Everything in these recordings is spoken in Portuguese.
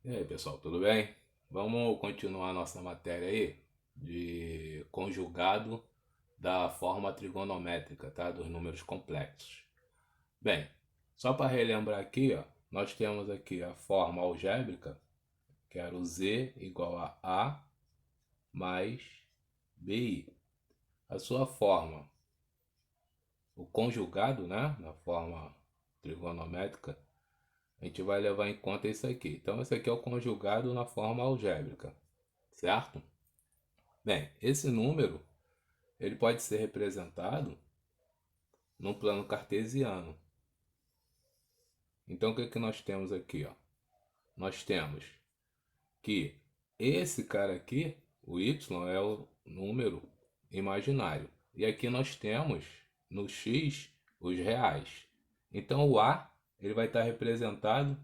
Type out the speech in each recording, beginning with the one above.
E aí, pessoal, tudo bem? Vamos continuar nossa matéria aí de conjugado da forma trigonométrica, tá? Dos números complexos. Bem, só para relembrar aqui, ó, nós temos aqui a forma algébrica, que era o z igual a mais bi. A sua forma, o conjugado, né? Na forma trigonométrica, a gente vai levar em conta isso aqui. Então, esse aqui é o conjugado na forma algébrica, certo? Bem, esse número ele pode ser representado no plano cartesiano. Então, o que nós temos aqui? Ó? Nós temos que esse cara aqui, o y, é o número imaginário. E aqui nós temos no x os reais. Então, o a ele vai estar representado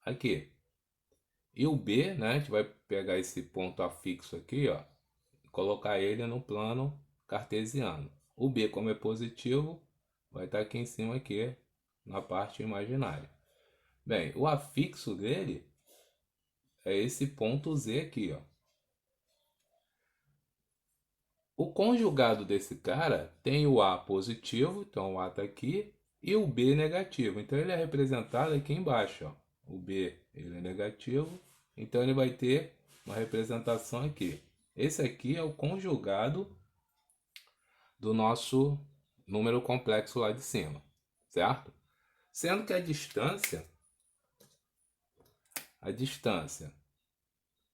aqui. E o b, né, a gente vai pegar esse ponto afixo aqui, ó, e colocar ele no plano cartesiano. O b, como é positivo, vai estar aqui em cima aqui na parte imaginária. Bem, o afixo dele é esse ponto z aqui, ó. O conjugado desse cara tem o a positivo, então o a está aqui, e o b negativo. Então ele é representado aqui embaixo, ó. O b ele é negativo, então ele vai ter uma representação aqui. Esse aqui é o conjugado do nosso número complexo lá de cima, certo? Sendo que a distância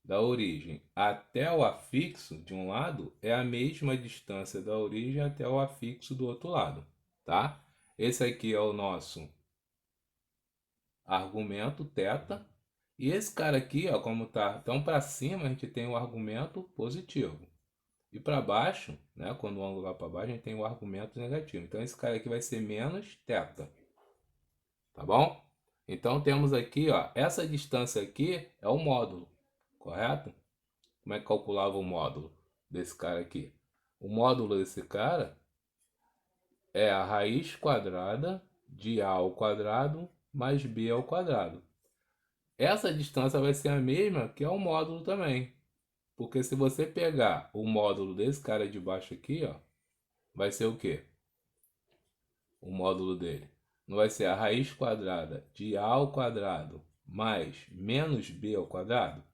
da origem até o afixo de um lado é a mesma distância da origem até o afixo do outro lado, tá? Esse aqui é o nosso argumento θ, e esse cara aqui, ó, como tá tão para cima, a gente tem o argumento positivo. E para baixo, né, quando o ângulo vai para baixo, a gente tem o argumento negativo. Então esse cara aqui vai ser menos θ, tá bom? Então temos aqui, ó, essa distância aqui é o módulo, correto? Como é que calculava o módulo desse cara aqui? O módulo desse cara é a raiz quadrada de a ao quadrado mais b ao quadrado. Essa distância vai ser a mesma que é o módulo também. Porque se você pegar o módulo desse cara de baixo aqui, ó, vai ser o quê? O módulo dele. Não vai ser a raiz quadrada de a ao quadrado mais menos b ao quadrado?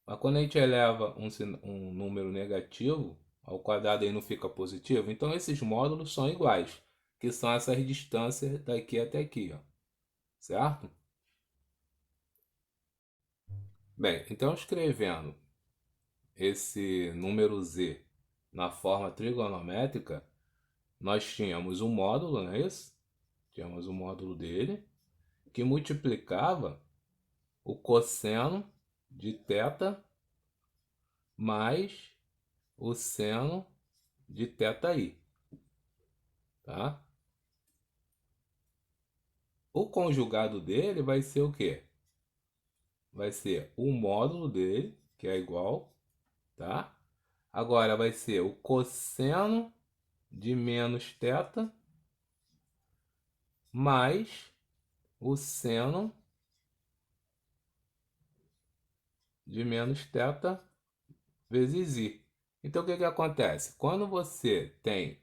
Mas quando a gente eleva um número negativo ao quadrado, aí não fica positivo. Então esses módulos são iguais, que são essas distâncias daqui até aqui, ó. Certo? Bem, então escrevendo esse número z na forma trigonométrica, nós tínhamos um módulo, não é isso? Tínhamos o módulo dele, que multiplicava o cosseno de θ mais o seno de θi, tá? O conjugado dele vai ser o quê? Vai ser o módulo dele, que é igual, tá? Agora vai ser o cosseno de menos θ mais o seno de menos θ vezes i. Então o que que acontece? Quando você tem,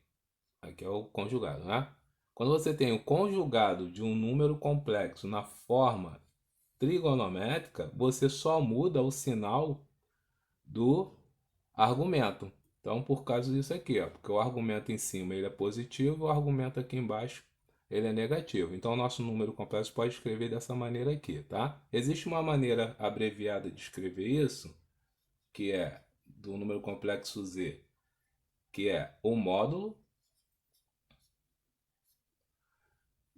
aqui é o conjugado, né? Quando você tem o conjugado de um número complexo na forma trigonométrica, você só muda o sinal do argumento. Então, por causa disso aqui, ó, porque o argumento em cima ele é positivo, o argumento aqui embaixo ele é negativo. Então, o nosso número complexo pode escrever dessa maneira aqui, tá? Existe uma maneira abreviada de escrever isso, que é do número complexo z, que é o módulo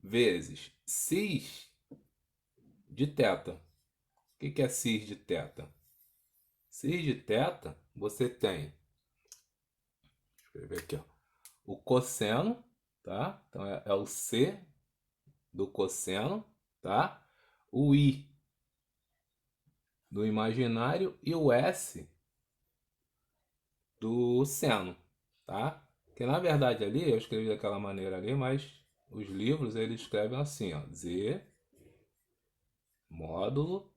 vezes cis de θ. O que é cis de θ? Cis de θ, você tem, deixa eu escrever aqui, ó, o cosseno, tá? Então é o c do cosseno, tá? O i do imaginário e o s do seno, tá? Que na verdade ali eu escrevi daquela maneira ali, mas os livros eles escrevem assim, ó, z módulo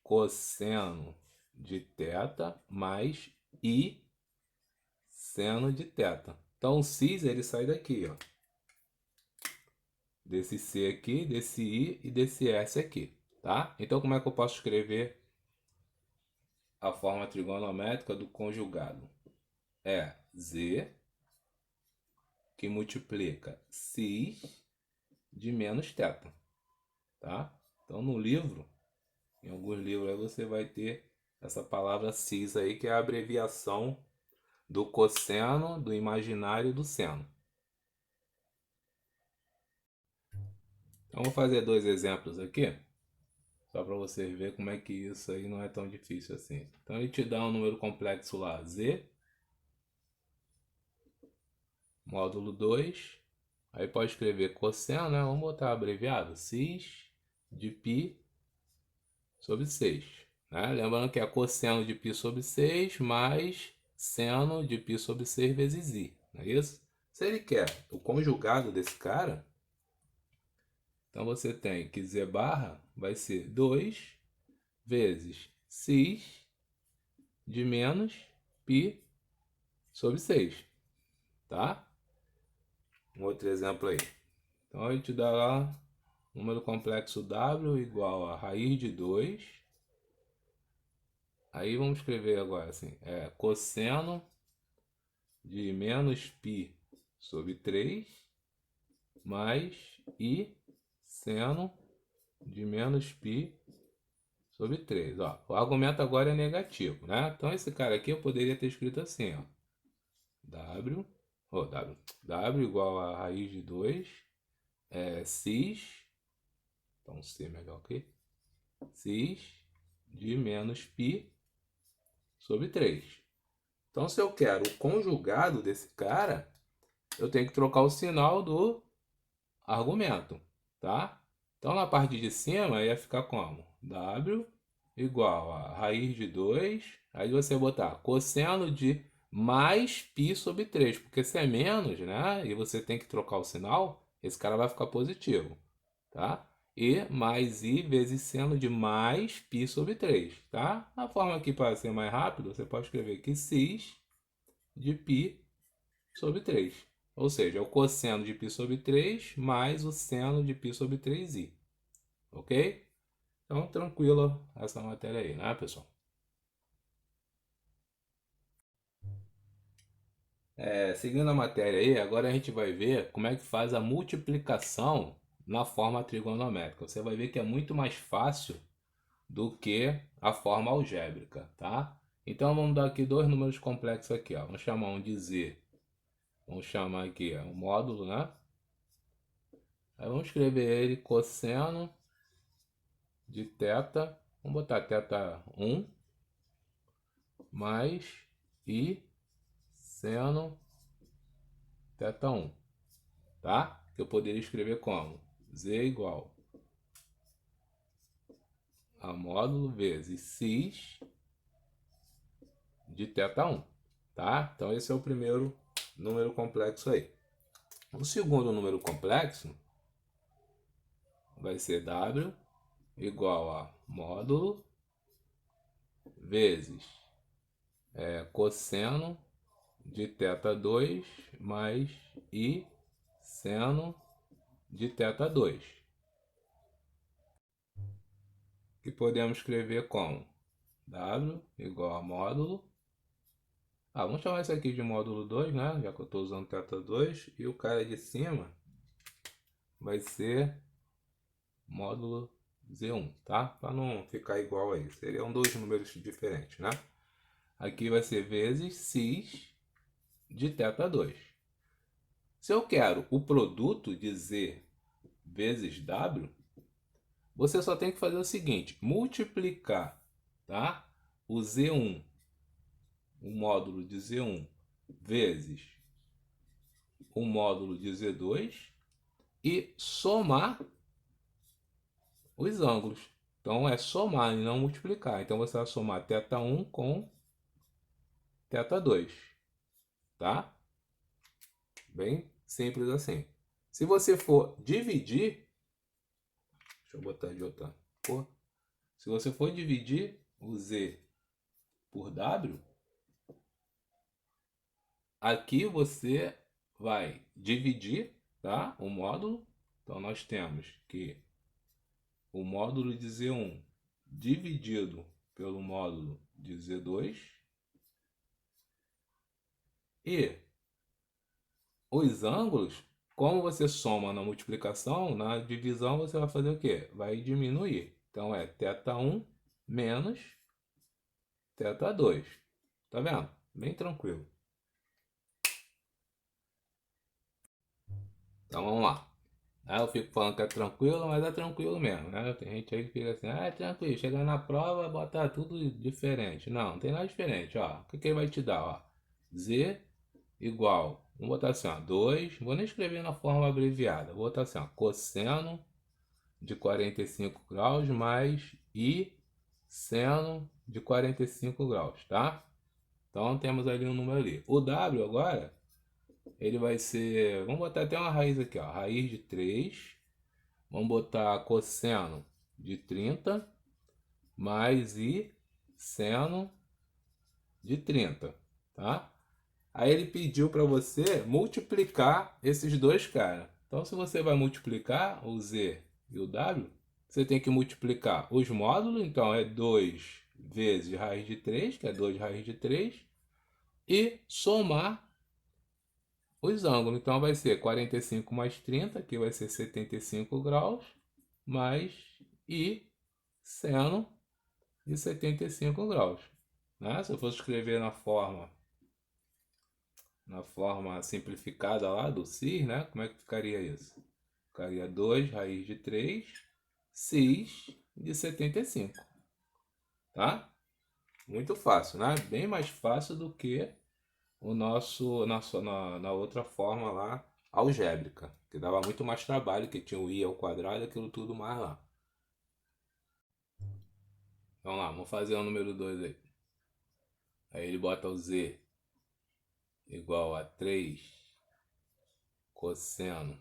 cosseno de θ mais I seno de θ. Então o cis ele sai daqui, ó. Desse C aqui, desse I e desse S aqui, tá? Então como é que eu posso escrever a forma trigonométrica do conjugado? É Z que multiplica cis de menos θ, tá? Então no livro, em alguns livros aí você vai ter essa palavra cis aí, que é a abreviação do cosseno, do imaginário e do seno. Então vou fazer dois exemplos aqui, só para você ver como é que isso aí não é tão difícil assim. Então ele te dá um número complexo lá, Z, módulo 2, aí pode escrever cosseno, né? Vamos botar abreviado, cis de π sobre 6. Né? Lembrando que é cosseno de π sobre 6 mais seno de π sobre 6 vezes i, não é isso? Se ele quer o conjugado desse cara, então você tem que z barra vai ser 2 vezes cis de menos π sobre 6, tá? Um outro exemplo aí. Então a gente dá lá número complexo w igual a raiz de 2. Aí vamos escrever agora assim, cosseno de menos π sobre 3 mais i seno de menos π sobre 3. Ó, o argumento agora é negativo, né? Então esse cara aqui eu poderia ter escrito assim, ó. W igual a raiz de 2 cis, então C melhor aqui, cis de menos π sobre 3. Então se eu quero o conjugado desse cara, eu tenho que trocar o sinal do argumento, tá? Então na parte de cima ia ficar como? W igual a raiz de 2, aí você botar cosseno de mais π sobre 3, porque se é menos, né, e você tem que trocar o sinal, esse cara vai ficar positivo, tá? E mais i vezes seno de mais π sobre 3, tá? A forma aqui para ser mais rápido, você pode escrever que cis de π sobre 3. Ou seja, é o cosseno de π sobre 3 mais o seno de π sobre 3i. Ok? Então, tranquilo essa matéria aí, né, pessoal? Seguindo a matéria aí, agora a gente vai ver como é que faz a multiplicação na forma trigonométrica. Você vai ver que é muito mais fácil do que a forma algébrica, tá? Então, vamos dar aqui dois números complexos aqui, ó. Vamos chamar um de z. Vamos chamar aqui o módulo, né? Aí vamos escrever ele cosseno de θ. Vamos botar θ1 mais i seno θ1, tá? Que eu poderia escrever como z igual a módulo vezes cis de θ1, tá? Então esse é o primeiro número complexo aí. O segundo número complexo vai ser w igual a módulo vezes cosseno de θ2 mais i seno de θ2, que podemos escrever como w igual a módulo. Vamos chamar isso aqui de módulo 2, né? Já que eu estou usando θ2. E o cara de cima vai ser módulo Z1, tá? Para não ficar igual aí. Seriam dois números diferentes, né? Aqui vai ser vezes cis de θ2. Se eu quero o produto de Z vezes W, você só tem que fazer o seguinte: multiplicar, tá? O Z1, o módulo de Z1, vezes o módulo de Z2 e somar os ângulos. Então é somar e não multiplicar. Então você vai somar θ1 com θ2, tá? Bem simples assim. Se você for dividir, deixa eu botar de outra cor. Se você for dividir o Z por W, aqui você vai dividir, tá, o módulo. Então nós temos que o módulo de Z1 dividido pelo módulo de Z2 e os ângulos, como você soma na multiplicação, na divisão você vai fazer o quê? Vai diminuir. Então é θ1 menos θ2. Tá vendo? Bem tranquilo. Então vamos lá. Aí eu fico falando que é tranquilo, mas é tranquilo mesmo, né? Tem gente aí que fica assim, ah, é tranquilo, chegar na prova, botar tudo diferente. Não, não tem nada diferente, ó. O que que ele vai te dar, ó? Z igual, vamos botar assim, ó, 2, vou nem escrever na forma abreviada, vou botar assim, ó, cosseno de 45 graus mais I seno de 45 graus, tá? Então temos ali um número ali. O W agora, ele vai ser, vamos botar até uma raiz aqui, ó, raiz de 3, vamos botar cosseno de 30 mais I seno de 30, tá? Aí ele pediu para você multiplicar esses dois caras. Então, se você vai multiplicar o Z e o W, você tem que multiplicar os módulos. Então, é 2 vezes raiz de 3, que é 2 raiz de 3, e somar os ângulos. Então, vai ser 45 mais 30, que vai ser 75 graus, mais I seno de 75 graus. Né? Se eu fosse escrever na forma simplificada lá do cis, né? Como é que ficaria isso? Ficaria 2 raiz de 3 cis de 75, tá? Muito fácil, né? Bem mais fácil do que o na outra forma lá, algébrica, que dava muito mais trabalho, que tinha o i ao quadrado e aquilo tudo mais lá. Vamos lá, vamos fazer o número 2 aí. Aí ele bota o z igual a 3 cosseno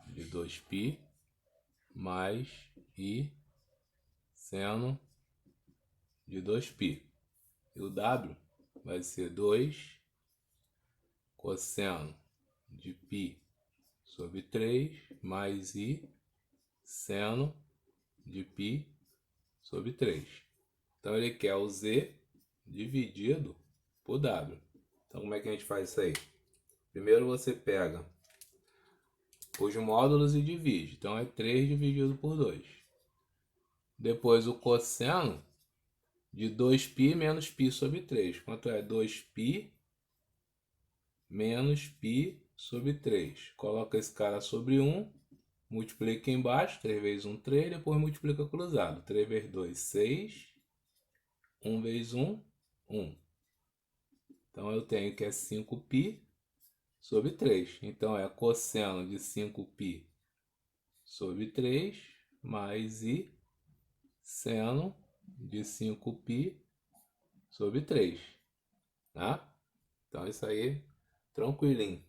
de 2π mais I seno de 2π. E o W vai ser 2 cosseno de π sobre 3 mais I seno de π sobre 3. Então ele quer o Z dividido por W. Então como é que a gente faz isso aí? Primeiro você pega os módulos e divide. Então é 3 dividido por 2. Depois o cosseno de 2π menos π sobre 3. Quanto é 2π menos π sobre 3. Coloca esse cara sobre 1, multiplica embaixo, 3 vezes 1, 3, depois multiplica cruzado. 3 vezes 2, 6. 1 vezes 1, 1. Então eu tenho que é 5π sobre 3. Então é cosseno de 5π sobre 3 mais I seno de 5π sobre 3. Tá? Então isso aí, tranquilinho.